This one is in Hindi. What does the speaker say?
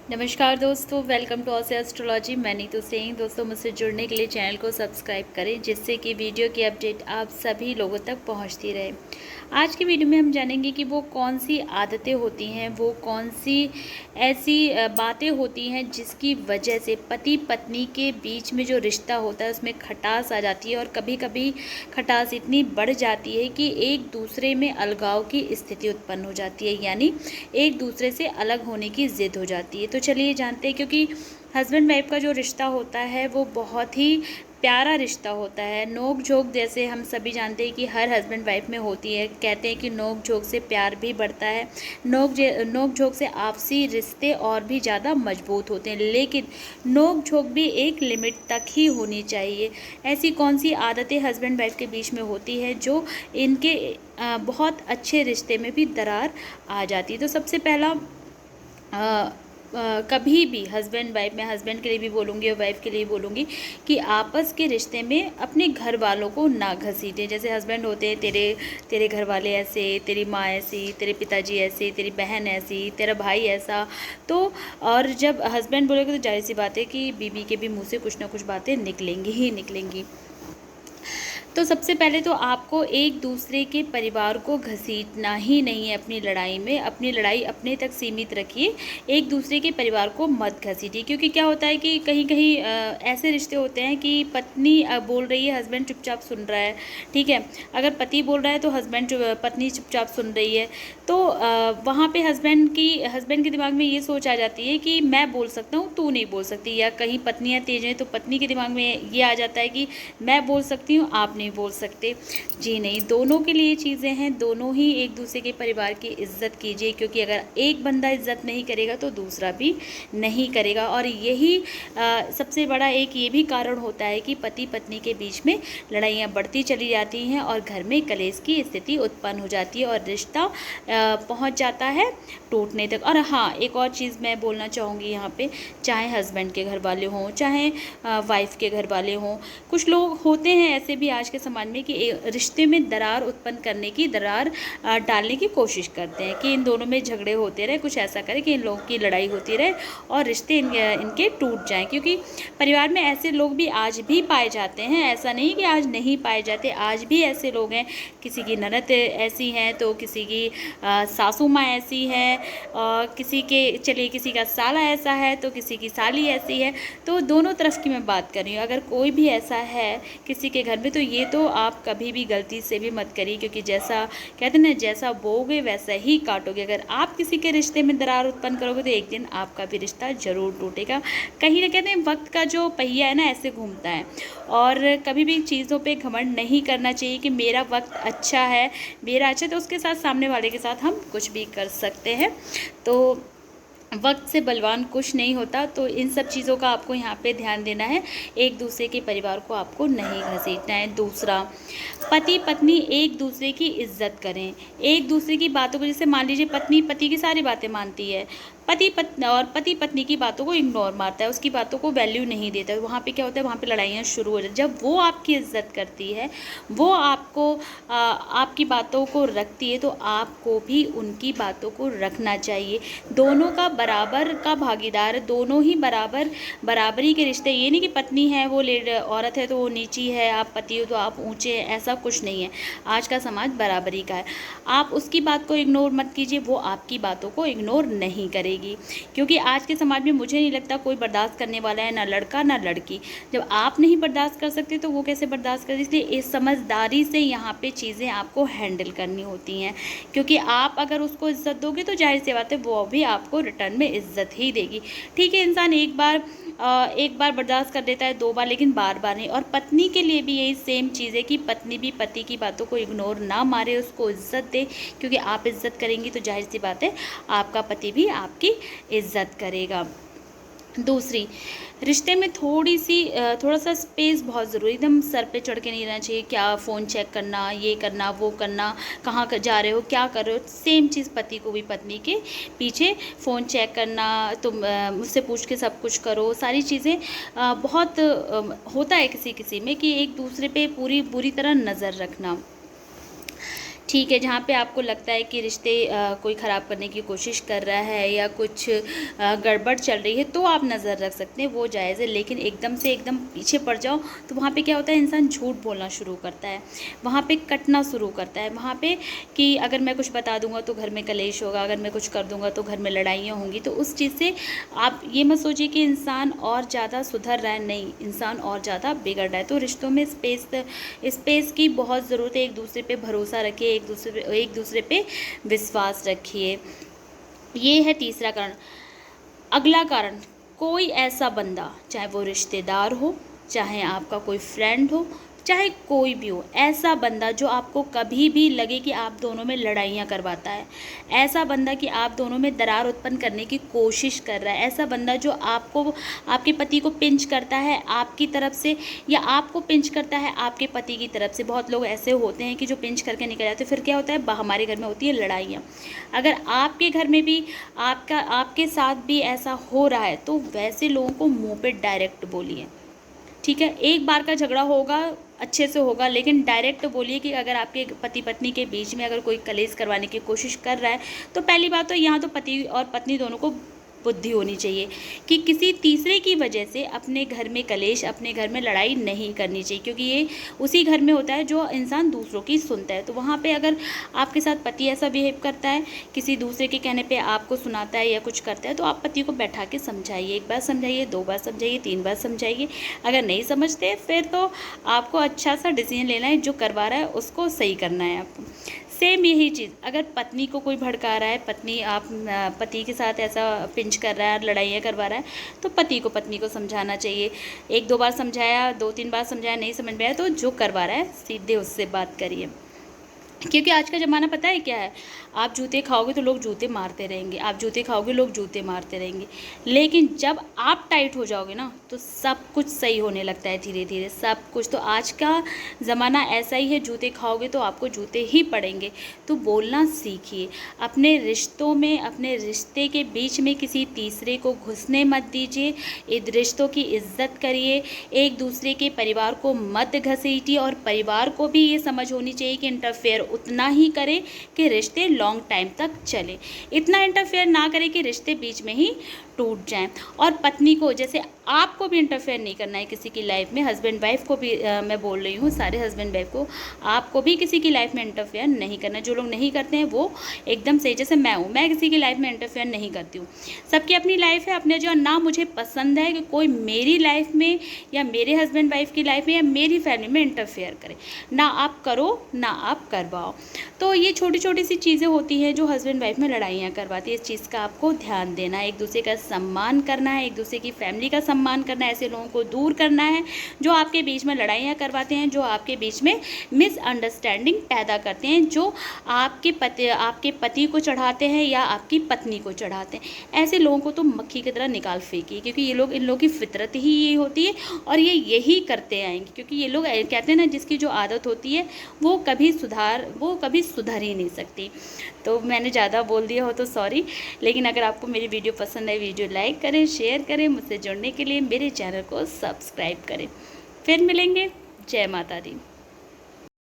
नमस्कार दोस्तों, वेलकम टू ऑसे एस्ट्रोलॉजी। मैं नीतू सिंह। दोस्तों, मुझसे जुड़ने के लिए चैनल को सब्सक्राइब करें जिससे कि वीडियो की अपडेट आप सभी लोगों तक पहुंचती रहे। आज की वीडियो में हम जानेंगे कि वो कौन सी आदतें होती हैं, वो कौन सी ऐसी बातें होती हैं जिसकी वजह से पति पत्नी के बीच में जो रिश्ता होता है उसमें खटास आ जाती है, और कभी कभी खटास इतनी बढ़ जाती है कि एक दूसरे में अलगाव की स्थिति उत्पन्न हो जाती है, यानी एक दूसरे से अलग होने की ज़िद हो जाती है। तो चलिए जानते हैं, क्योंकि हस्बैंड वाइफ का जो रिश्ता होता है वो बहुत ही प्यारा रिश्ता होता है। नोक झोंक जैसे हम सभी जानते हैं कि हर हस्बैंड वाइफ में होती है। कहते हैं कि नोक झोंक से प्यार भी बढ़ता है, नोक झोंक से आपसी रिश्ते और भी ज़्यादा मजबूत होते हैं, लेकिन नोक झोंक भी एक लिमिट तक ही होनी चाहिए। ऐसी कौन सी आदतें हस्बैंड वाइफ के बीच में होती है जो इनके बहुत अच्छे रिश्ते में भी दरार आ जाती है। तो सबसे पहला कभी भी हस्बैंड वाइफ, मैं हस्बैंड के लिए भी बोलूँगी और वाइफ के लिए भी बोलूँगी कि आपस के रिश्ते में अपने घर वालों को ना घसीटें। जैसे हस्बैंड होते हैं, तेरे घर वाले ऐसे, तेरी माँ ऐसी, तेरे पिताजी ऐसे, तेरी बहन ऐसी, तेरा भाई ऐसा। तो और जब हस्बैंड बोलेगा तो जाहिर सी बात है कि बीवी के भी मुँह से कुछ ना कुछ बातें निकलेंगी ही निकलेंगी। तो सबसे पहले तो आपको एक दूसरे के परिवार को घसीटना ही नहीं है अपनी लड़ाई में। अपनी लड़ाई अपने तक सीमित रखिए, एक दूसरे के परिवार को मत घसीटिए। क्योंकि क्या होता है कि कहीं कहीं ऐसे रिश्ते होते हैं कि पत्नी बोल रही है, हस्बैंड चुपचाप सुन रहा है। ठीक है, अगर पति बोल रहा है तो पत्नी चुपचाप सुन रही है। तो वहाँ पे हस्बैंड के दिमाग में ये सोच आ जाती है कि मैं बोल सकता हूँ, तू नहीं बोल सकती। या कहीं पत्नियाँ तेज हैं तो पत्नी के दिमाग में ये आ जाता है कि मैं बोल सकती हूँ, आप नहीं बोल सकते। जी नहीं, दोनों के लिए चीज़ें हैं, दोनों ही एक दूसरे के परिवार की इज्जत कीजिए। क्योंकि अगर एक बंदा इज्जत नहीं करेगा तो दूसरा भी नहीं करेगा। और यही सबसे बड़ा एक ये भी कारण होता है कि पति पत्नी के बीच में लड़ाइयाँ बढ़ती चली जाती हैं और घर में कलेश की स्थिति उत्पन्न हो जाती है और रिश्ता पहुंच जाता है टूटने तक। और हाँ, एक और चीज़ मैं बोलना चाहूँगी यहाँ पे, चाहे हस्बैंड के घर वाले हों, चाहे वाइफ के घर वाले हों, कुछ लोग होते हैं ऐसे भी आज के समाज में कि रिश्ते में दरार उत्पन्न करने की, दरार डालने की कोशिश करते हैं कि इन दोनों में झगड़े होते रहे, कुछ ऐसा करें कि इन लोगों की लड़ाई होती रहे और रिश्ते इनके टूट जाएं। क्योंकि परिवार में ऐसे लोग भी आज भी पाए जाते हैं, ऐसा नहीं कि आज नहीं पाए जाते, आज भी ऐसे लोग हैं। किसी की ननद ऐसी हैं तो किसी की सासू माँ ऐसी है, किसी का साला ऐसा है तो किसी की साली ऐसी है। तो दोनों तरफ की मैं बात कर रही हूँ। अगर कोई भी ऐसा है किसी के घर में तो ये तो आप कभी भी गलती से भी मत करिए, क्योंकि जैसा कहते हैं ना, जैसा बोओगे वैसा ही काटोगे। अगर आप किसी के रिश्ते में दरार उत्पन्न करोगे तो एक दिन आपका भी रिश्ता जरूर टूटेगा। कहीं ना कहते हैं वक्त का जो पहिया है ना, ऐसे घूमता है। और कभी भी चीज़ों पे घमंड नहीं करना चाहिए कि मेरा वक्त अच्छा है, मेरा अच्छा, तो उसके साथ सामने वाले के साथ हम कुछ भी कर सकते हैं। तो वक्त से बलवान कुछ नहीं होता। तो इन सब चीज़ों का आपको यहाँ पे ध्यान देना है, एक दूसरे के परिवार को आपको नहीं घसीटना है। दूसरा, पति पत्नी एक दूसरे की इज्जत करें, एक दूसरे की बातों को, जैसे मान लीजिए पत्नी पति की सारी बातें मानती है, पति पत्नी की बातों को इग्नोर मारता है, उसकी बातों को वैल्यू नहीं देता है। वहाँ पे क्या होता है, वहाँ पे लड़ाइयाँ शुरू हो जाती हैं। जब वो आपकी इज्जत करती है, वो आपकी बातों को रखती है, तो आपको भी उनकी बातों को रखना चाहिए। दोनों का बराबर का भागीदार, दोनों ही बराबरी के रिश्ते। ये नहीं कि पत्नी है वो औरत है तो वो नीची है, आप पति हो तो आप ऊँचे हैं, ऐसा कुछ नहीं है। आज का समाज बराबरी का है। आप उसकी बात को इग्नोर मत कीजिए, वो आपकी बातों को इग्नोर नहीं करेगी। क्योंकि आज के समाज में मुझे नहीं लगता कोई बर्दाश्त करने वाला है, ना लड़का ना लड़की। जब आप नहीं बर्दाश्त कर सकते तो वो कैसे बर्दाश्त कर। इसलिए इस समझदारी से यहाँ पे चीज़ें आपको हैंडल करनी होती हैं। क्योंकि आप अगर उसको इज्जत दोगे तो जाहिर सी बात है वो भी आपको रिटर्न में इज्जत ही देगी। ठीक है, इंसान एक बार बर्दाश्त कर देता है, 2 बार, लेकिन बार बार नहीं। और पत्नी के लिए भी यही सेम चीज़ है कि पत्नी भी पति की बातों को इग्नोर ना मारे, उसको इज्जत दे। क्योंकि आप इज्जत करेंगी तो जाहिर सी बात है आपका पति भी आपकी इज्जत करेगा। दूसरी, रिश्ते में थोड़ा सा स्पेस बहुत ज़रूरी, एकदम सर पे चढ़ के नहीं रहना चाहिए। क्या फ़ोन चेक करना, ये करना, वो करना, कहाँ जा रहे हो, क्या कर रहे हो। सेम चीज़ पति को भी पत्नी के पीछे फ़ोन चेक करना, तुम मुझसे पूछ के सब कुछ करो, सारी चीज़ें बहुत होता है किसी किसी में कि एक दूसरे पे पूरी बुरी तरह नज़र रखना। ठीक है, जहाँ पे आपको लगता है कि रिश्ते कोई ख़राब करने की कोशिश कर रहा है या कुछ गड़बड़ चल रही है, तो आप नज़र रख सकते हैं, वो जायज़ है। लेकिन एकदम से एकदम पीछे पड़ जाओ तो वहाँ पे क्या होता है, इंसान झूठ बोलना शुरू करता है, वहाँ पे कटना शुरू करता है, वहाँ पे कि अगर मैं कुछ बता दूंगा तो घर में कलेश होगा, अगर मैं कुछ कर दूंगा तो घर में लड़ाइयाँ होंगी। तो उस चीज़ से आप ये मत सोचिए कि इंसान और ज़्यादा सुधर रहा है, नहीं, इंसान और ज़्यादा बिगड़ रहा है। तो रिश्तों में स्पेस की बहुत ज़रूरत है। एक दूसरे पे भरोसा रखिए, एक दूसरे पे विश्वास रखिए। ये है तीसरा कारण। अगला कारण, कोई ऐसा बंदा, चाहे वो रिश्तेदार हो, चाहे आपका कोई फ्रेंड हो, चाहे कोई भी हो, ऐसा बंदा जो आपको कभी भी लगे कि आप दोनों में लड़ाइयाँ करवाता है, ऐसा बंदा कि आप दोनों में दरार उत्पन्न करने की कोशिश कर रहा है, ऐसा बंदा जो आपको, आपके पति को पिंच करता है आपकी तरफ से, या आपको पिंच करता है आपके पति की तरफ से। बहुत लोग ऐसे होते हैं कि जो पिंच करके निकल जाते हैं, फिर क्या होता है, हमारे घर में होती है लड़ाइयाँ। अगर आपके घर में भी आपके साथ भी ऐसा हो रहा है तो वैसे लोगों को मुँह पे डायरेक्ट बोलिए, ठीक है। एक बार का झगड़ा होगा, अच्छे से होगा, लेकिन डायरेक्ट बोलिए कि अगर आपके पति पत्नी के बीच में अगर कोई कलेश करवाने की कोशिश कर रहा है, तो पहली बात तो यहाँ तो पति और पत्नी दोनों को बुद्धि होनी चाहिए कि किसी तीसरे की वजह से अपने घर में कलेश, अपने घर में लड़ाई नहीं करनी चाहिए, क्योंकि ये उसी घर में होता है जो इंसान दूसरों की सुनता है। तो वहाँ पे अगर आपके साथ पति ऐसा बिहेव करता है, किसी दूसरे के कहने पे आपको सुनाता है या कुछ करता है, तो आप पति को बैठा के समझाइए, एक बार समझाइए, 2 बार समझाइए, 3 बार समझाइए। अगर नहीं समझते फिर तो आपको अच्छा सा डिसीजन लेना है, जो करवा रहा है उसको सही करना है आपको। सेम यही चीज़ अगर पत्नी को कोई भड़का रहा है, पति के साथ ऐसा पिंच कर रहा है, लड़ाइयाँ करवा रहा है, तो पति को पत्नी को समझाना चाहिए। 1-2 बार समझाया, 2-3 बार समझाया, नहीं समझ में आया तो जो करवा रहा है सीधे उससे बात करिए। क्योंकि आज का ज़माना पता है क्या है, आप जूते खाओगे तो लोग जूते मारते रहेंगे, आप जूते खाओगे लोग जूते मारते रहेंगे। लेकिन जब आप टाइट हो जाओगे ना तो सब कुछ सही होने लगता है, धीरे धीरे सब कुछ। तो आज का ज़माना ऐसा ही है, जूते खाओगे तो आपको जूते ही पड़ेंगे। तो बोलना सीखिए, अपने रिश्तों में, अपने रिश्ते के बीच में किसी तीसरे को घुसने मत दीजिए, रिश्तों की इज्जत करिए, एक दूसरे के परिवार को मत घसीटिए, और परिवार को भी ये समझ होनी चाहिए कि इंटरफेयर उतना ही करें कि रिश्ते लॉन्ग टाइम तक चले, इतना इंटरफेयर ना करें कि रिश्ते बीच में ही टूट जाएं। और पत्नी को, जैसे आपको भी इंटरफेयर नहीं करना है किसी की लाइफ में, हस्बैंड वाइफ को भी मैं बोल रही हूँ, सारे हस्बैंड वाइफ को, आपको भी किसी की लाइफ में इंटरफेयर नहीं करना। जो लोग नहीं करते हैं वो एकदम सही, जैसे मैं हूँ, मैं किसी की लाइफ में इंटरफेयर नहीं करती हूँ। सबकी अपनी लाइफ है, अपने जो, ना मुझे पसंद है कि कोई मेरी लाइफ में या मेरे हस्बैंड वाइफ की लाइफ में या मेरी फैमिली में इंटरफेयर करे। ना आप करो, ना आप करवाओ। तो ये छोटी छोटी सी चीज़ें होती हैं जो हस्बैंड वाइफ में लड़ाइयाँ करवाती है। इस चीज़ का आपको ध्यान देना है, एक दूसरे का सम्मान करना है, एक दूसरे की फैमिली का सम्मान करना है, ऐसे लोगों को दूर करना है जो आपके बीच में लड़ाइयाँ करवाते हैं, जो आपके बीच में मिसअंडरस्टैंडिंग पैदा करते हैं, जो आपके पति को चढ़ाते हैं या आपकी पत्नी को चढ़ाते हैं। ऐसे लोगों को तो मक्खी की तरह निकाल फेंकिए, क्योंकि ये लोग, इन लोगों की फितरत ही ये होती है और ये यही करते आएंगे। क्योंकि ये लोग कहते हैं ना, जिसकी जो आदत होती है वो कभी सुधर ही नहीं सकती। तो मैंने ज़्यादा बोल दिया हो तो सॉरी, लेकिन अगर आपको मेरी वीडियो पसंद है, वीडियो लाइक करें, शेयर करें, मुझसे जुड़ने के लिए मेरे चैनल को सब्सक्राइब करें। फिर मिलेंगे। जय माता दी।